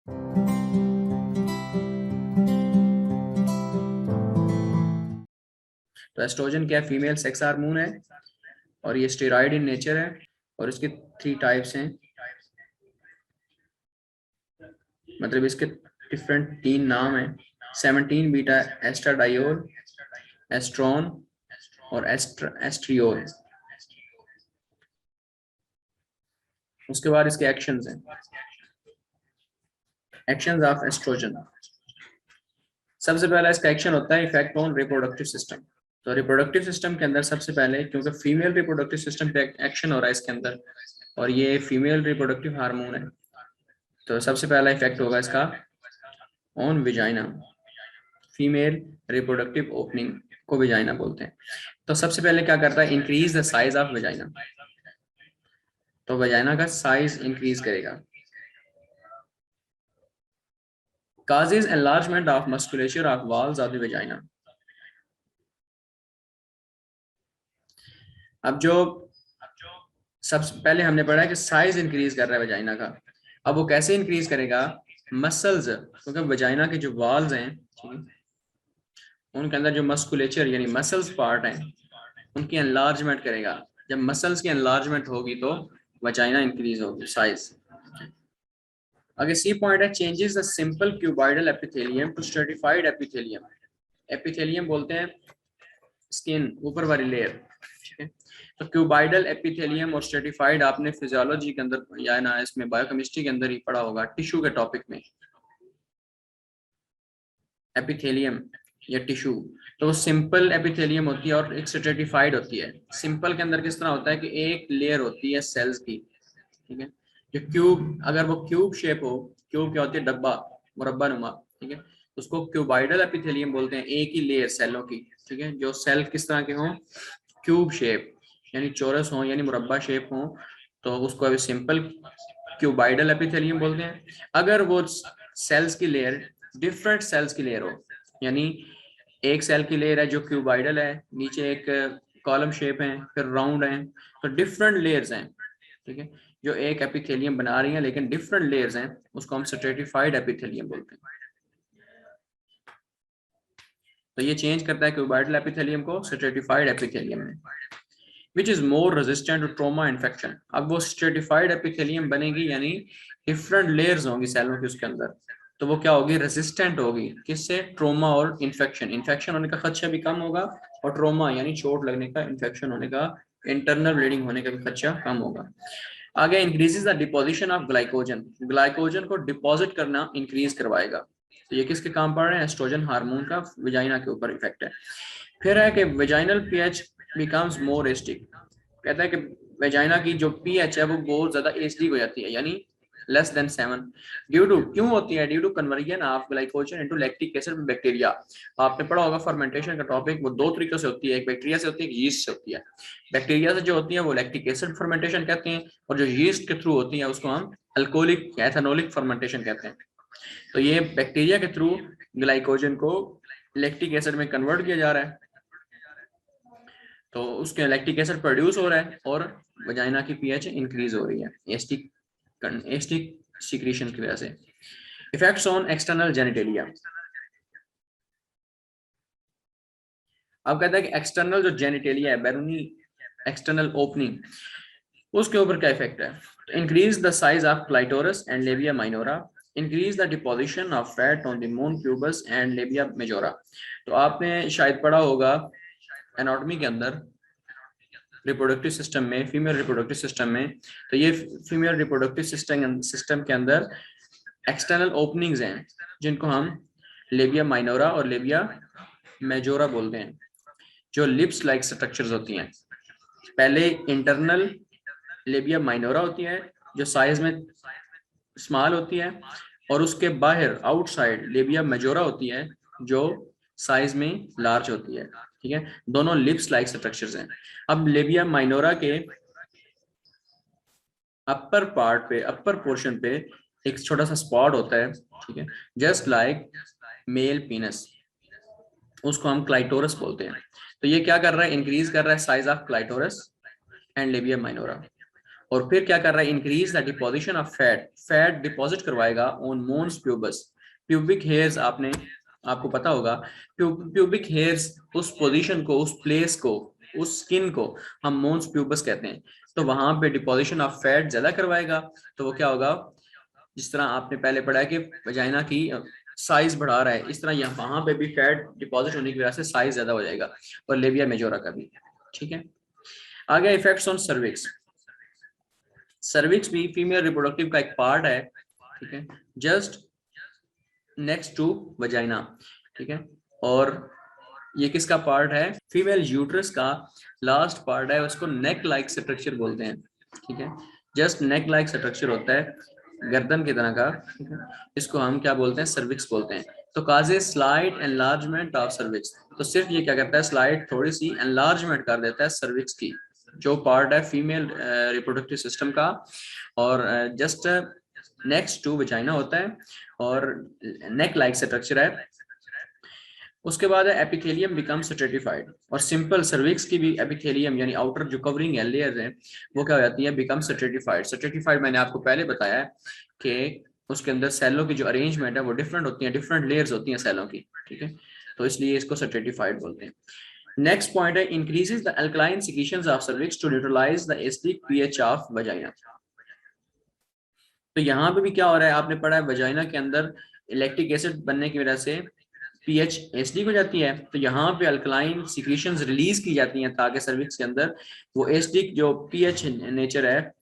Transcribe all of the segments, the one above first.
तो एस्ट्रोजन क्या है? फीमेल सेक्स हार्मोन है और ये स्टेरॉइड इन नेचर है और इसके 3 टाइप्स हैं, मतलब इसके डिफरेंट 3 नाम हैं। 17 बीटा एस्ट्राडायोल, एस्ट्रॉन और एस्ट्रियोल। उसके बाद इसके एक्शंस हैं। Actions of oestrogen. सबसे पहला इसका एक्शन होता है इफेक्ट ऑन रिप्रोडक्टिव सिस्टम। तो रिप्रोडक्टिव सिस्टम के अंदर सबसे पहले, क्योंकि फीमेल रिप्रोडक्टिव सिस्टम पे एक्शन हो रहा है इसके अंदर और ये फीमेल रिप्रोडक्टिव हार्मोन है, तो सबसे पहला इफेक्ट होगा इसका on vagina. Female reproductive opening को विजाइना बोलते हैं। तो सबसे पहले क्या करता है? Increase the size of vagina. तो विजाइना का साइज इंक्रीज करेगा। causes enlargement of musculature of walls of the vagina। अब जो सबसे पहले हमने पढ़ा है कि साइज इंक्रीज कर रहा है वजाइना का। अब वो कैसे इंक्रीज करेगा? मसल्स, क्योंकि वजाइना के जो वॉल्स हैं, उनके अंदर जो मस्कुलेचर यानी मसल्स पार्ट हैं, उनकी एनलार्जमेंट करेगा। जब मसल्स की एनलार्जमेंट होगी तो वजाइना इंक्रीज होगी साइज। आगे सी पॉइंट है, changes the simple cuboidal epithelium to stratified epithelium. Epithelium बोलते हैं स्किन, ऊपर वाली लेयर, ठीक है। तो क्यूबाइडल एपिथेलियम और स्ट्रेटिफाइड आपने फिजियोलॉजी के अंदर या ना इसमें बायोकेमिस्ट्री के अंदर ही पढ़ा होगा, टिश्यू के टॉपिक में। एपिथेलियम या टिश्यू, तो सिंपल एपिथेलियम होती है और एक स्ट्रेटिफाइड होती है। सिंपल के अंदर किस तरह होता है कि एक लेयर होती है सेल्स की, ठीक है। जो क्यूब, अगर वो क्यूब शेप हो, क्यूब क्या होती है? डब्बा, मुरब्बा नुमा, ठीक है। उसको क्यूबाइडल एपिथेलियम बोलते हैं, एक ही लेयर सेलों की, ठीक है। जो सेल किस तरह के हों? क्यूब शेप यानी चौरस हो यानी मुरब्बा शेप हो, तो उसको अभी सिंपल क्यूबाइडल एपिथेलियम बोलते हैं। अगर वो सेल्स की लेयर डिफरेंट सेल्स की लेयर हो, यानी एक सेल की लेयर है जो क्यूबाइडल है, नीचे एक कॉलम शेप है, फिर राउंड है, तो डिफरेंट लेयर्स हैं, ठीक है, जो एक एपिथेलियम बना रही हैं लेकिन डिफरेंट लेयर्स हैं, उसको हम स्ट्रेटिफाइड एपिथेलियम बोलते हैं। तो ये चेंज करता है क्यूबाइडल एपिथेलियम को स्ट्रेटिफाइड एपिथेलियम में, which is more resistant to trauma infection. अब वो स्ट्रेटिफाइड एपिथेलियम बनेगी यानी डिफरेंट लेयर्स होंगी सेलों की उसके अंदर, तो वो क्या होगी? रेजिस्टेंट होगी किससे? ट्रोमा और इन्फेक्शन। इन्फेक्शन होने का खदशा भी कम होगा और ट्रोमा यानी चोट लगने का, इन्फेक्शन होने का, इंटरनल ब्लीडिंग होने का भी खदशा कम होगा। आगे increases the deposition of glycogen. Glycogen को डिपॉजिट करना इंक्रीज करवाएगा। तो ये किसके काम पड़ रहे हैं? एस्ट्रोजन हार्मोन का विजाइना के ऊपर इफेक्ट है। फिर है कि vaginal pH becomes more acidic. कहता है कि वेजाइना की जो पीएच है वो बहुत ज्यादा एसिडिक हो जाती है, यानी लेस देन 7। ड्यू टू, क्यों होती है? Due to conversion of glycogen into lactic acid bacteria. आपने पढ़ा होगा फर्मेंटेशन का टॉपिक, वो 2 तरीकों से होती है, एक बैक्टीरिया से होती है, एक यीस्ट से होती है। बैक्टीरिया से जो होती है वो लैक्टिक एसिड फर्मेंटेशन कहते हैं, और जो यीस्ट के थ्रू होती है उसको हम अल्कोहलिक एथेनोलिक फर्मेंटेशन कहते हैं। तो ये बैक्टीरिया के थ्रू ग्लाइकोजन को लैक्टिक एसिड में कन्वर्ट किया जा रहा है, तो उसके लैक्टिक एसिड प्रोड्यूस हो रहा है और वजाइना की पीएच इंक्रीज हो रही है एस्टिक सिक्रीशन की वजह से। Effects on external genitalia. अब कहता है कि एक्सटर्नल जो जेनिटेलिया है, बैरूनी एक्सटर्नल ओपनिंग, उसके ऊपर क्या इफेक्ट है? Increase the size of clitoris and labia minora, increase the deposition of fat on the mons pubis and labia majora. तो आपने शायद पढ़ा होगा एनाटॉमी के अंदर, रिप्रोडक्टिव सिस्टम में, फीमेल रिप्रोडक्टिव सिस्टम में, तो ये फीमेल रिप्रोडक्टिव सिस्टम के अंदर एक्सटर्नल ओपनिंग्स हैं जिनको हम लेबिया माइनोरा और लेबिया मेजोरा बोलते हैं, जो लिप्स लाइक स्ट्रक्चर्स होती हैं। पहले इंटरनल लेबिया माइनोरा होती है जो साइज में स्मॉल होती है, और उसके बाहर आउटसाइड लेबिया मेजोरा होती है जो साइज में लार्ज होती है, ठीक है। दोनों लिप्स लाइक स्ट्रक्चर्स हैं। अब लेबिया माइनोरा के अपर पार्ट पे, अपर पोर्शन पे एक छोटा सा स्पॉट होता है, ठीक है, जस्ट लाइक मेल पीनस, उसको हम क्लाइटोरस बोलते हैं। तो ये क्या कर रहा है? इंक्रीज कर रहा है size of clitoris and labia minora. और फिर क्या कर रहा है, increase the deposition of fat, fat deposit करवाएगा on mons pubis, pubic hairs, आपको पता होगा प्यूबिक हेयर्स, उस पोजीशन को, उस प्लेस को, उस स्किन को हम मोन्स प्यूबस कहते हैं। तो वहां पे डिपोजिशन ऑफ फैट ज्यादा करवाएगा, तो वो क्या होगा, जिस तरह आपने पहले पढ़ा है कि वजाइना की साइज बढ़ा रहा है, इस तरह यहाँ वहां पे भी फैट डिपॉजिट होने की वजह से साइज ज्यादा हो जाएगा, और लेबिया मेजोरा का भी। ठीक है, आगे इफेक्ट्स ऑन सर्विक्स। सर्विक्स भी फीमेल रिप्रोडक्टिव का एक पार्ट है, ठीक है, जस्ट नेक्स्ट टू वजाइना। ठीक है, और ये किसका पार्ट है, फीमेल यूट्रस का लास्ट पार्ट है, उसको नेक लाइक स्ट्रक्चर बोलते हैं। ठीक है, जस्ट नेक लाइक स्ट्रक्चर होता है गर्दन की तरह का। ठीक है, इसको हम क्या बोलते हैं, सर्विक्स बोलते हैं। तो काजे स्लाइट एनलार्जमेंट ऑफ सर्विक्स, तो सिर्फ ये क्या करता है, स्लाइट थोड़ी सी एनलार्जमेंट कर देता है सर्विक्स की, जो पार्ट है फीमेल रिप्रोडक्टिव सिस्टम का, और जस्ट नेक्स्ट टू वजाइना होता है, और नेक लाइक स्ट्रक्चर है। उसके बाद है एपिथेलियम बिकम स्ट्रेटिफाइड, और सिंपल सर्विक्स की भी एपिथेलियम यानी आउटर जो कवरिंग है, लेयर है, वो क्या हो जाती है, बिकम स्ट्रेटिफाइड। स्ट्रेटिफाइड मैंने आपको पहले बताया है कि उसके अंदर सेलों की जो अरेंजमेंट है वो डिफरेंट होती है, डिफरेंट लेयर्स होती हैं सेलों की। ठीक है, तो इसलिए इसको स्ट्रेटिफाइड बोलते हैं। नेक्स्ट पॉइंट है increases the alkaline secretions of cervix to neutralise the acidic pH of vagina. तो यहाँ पे भी क्या हो रहा है, आपने पढ़ा है वजाइना के अंदर इलेक्ट्रिक एसिड बनने की वजह से पीएच एसिडिक हो जाती है, तो यहाँ पे अल्कलाइन सिक्रीशंस रिलीज की जाती हैं ताकि सर्विक्स के अंदर वो एसिडिक जो पीएच नेचर है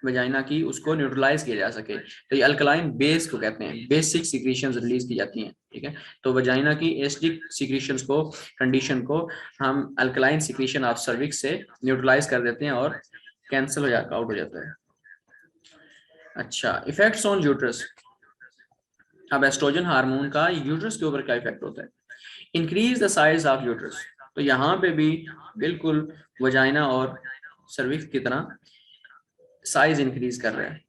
वजाइना की, उसको न्यूट्रलाइज किया जा सके। तो ये अल्कलाइन बेस को कहते हैं, बेसिक सिक्रीशंस रिलीज की जाती हैं। ठीक है, तो वजाइना की एसिडिक सिक्रीशंस को, कंडीशन को हम अल्कलाइन सिक्रीशन ऑफ सर्विक्स से न्यूट्रलाइज कर देते हैं और कैंसिल हो जाता, आउट हो जाता है। अच्छा, इफेक्ट्स ऑन यूट्रस। अब एस्ट्रोजन हार्मोन का यूट्रस के ऊपर क्या इफेक्ट होता है, increase the size of uterus. तो यहाँ पे भी बिल्कुल वजाइना और सर्विक्स की तरह साइज इंक्रीज कर रहा है।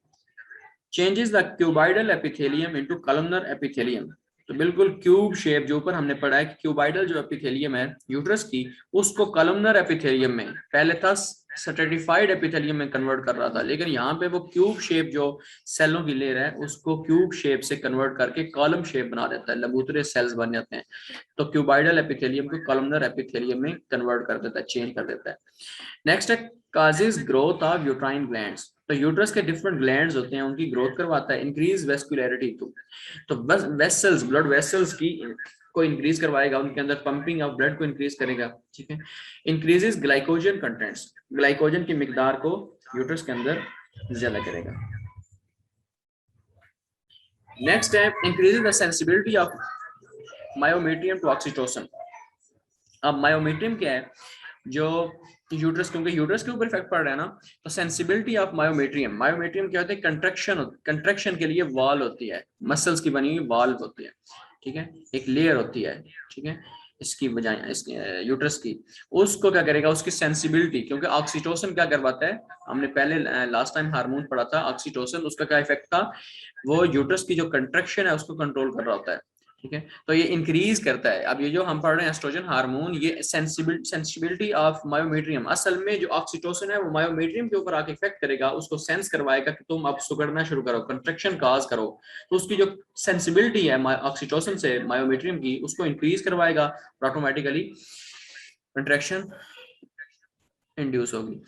Changes the cuboidal epithelium into columnar epithelium, तो बिल्कुल क्यूब शेप, जो ऊपर हमने पढ़ा है कि क्यूबाइडल जो एपिथेलियम है यूट्रस की, उसको कॉलमनर एपिथेलियम में, पहले था स्ट्रेटिफाइड एपिथेलियम में कन्वर्ट कर रहा था, लेकिन यहाँ पे वो क्यूब शेप जो सेलों की लेयर है उसको क्यूब शेप से कन्वर्ट करके कॉलम शेप बना देता है, लबूतरे सेल्स बन जाते हैं। तो क्यूबाइडल एपिथेलियम को कॉलमनर एपिथेलियम में कन्वर्ट कर देता है, चेंज कर देता है। नेक्स्ट है causes growth of uterine glands. तो यूट्रस के डिफरेंट ग्लैंड्स होते हैं, उनकी ग्रोथ करवाता है। इंक्रीज वेस्कुलरिटी टू, तो बस वेसल्स, ब्लड वेसल्स की को इंक्रीज करवाएगा, उनके अंदर पंपिंग ऑफ ब्लड को इंक्रीज करेगा। ठीक है, इंक्रीजेस ग्लाइकोजन कंटेंट्स, ग्लाइकोजन की मिकदार को यूट्रस के अंदर ज्यादा करेगा। नेक्स्ट है increases the sensibility of myometrium to oxytocin. अब मायोमेट्रियम क्या है, जो यूट्रस, क्योंकि यूट्रस के ऊपर इफेक्ट पड़ रहा है ना, तो सेंसिबिलिटी ऑफ मायोमेट्रियम, मायोमेट्रियम क्या होता है, कंट्रैक्शन, कंट्रैक्शन के लिए वॉल होती है, मसल्स की बनी हुई वॉल होती है। ठीक है, एक लेयर होती है। ठीक है, इसकी बजाय इसकी यूट्रस की, उसको क्या करेगा, उसकी सेंसिबिलिटी, क्योंकि ऑक्सीटोसिन क्या करवाता है, हमने पहले लास्ट टाइम हार्मोन पढ़ा था ऑक्सीटोसिन, उसका क्या इफेक्ट था, वो यूट्रस की जो कंट्रैक्शन है उसको कंट्रोल कर रहा होता है। ठीक है, तो ये इंक्रीज करता है। अब ये जो हम पढ़ रहे हैं एस्ट्रोजन हार्मोन, ये सेंसिबिलिटी ऑफ मायोमेट्रियम, असल में जो ऑक्सीटोसिन है वो मायोमेट्रियम के ऊपर आके इफेक्ट करेगा, उसको सेंस करवाएगा कि तुम अब सुगड़ना शुरू करो, कंट्रैक्शन काज करो। तो उसकी जो सेंसिबिलिटी है ऑक्सीटोसिन से मायोमेट्रियम की, उसको इंक्रीज करवाएगा, ऑटोमेटिकली कंट्रैक्शन इंड्यूस होगी।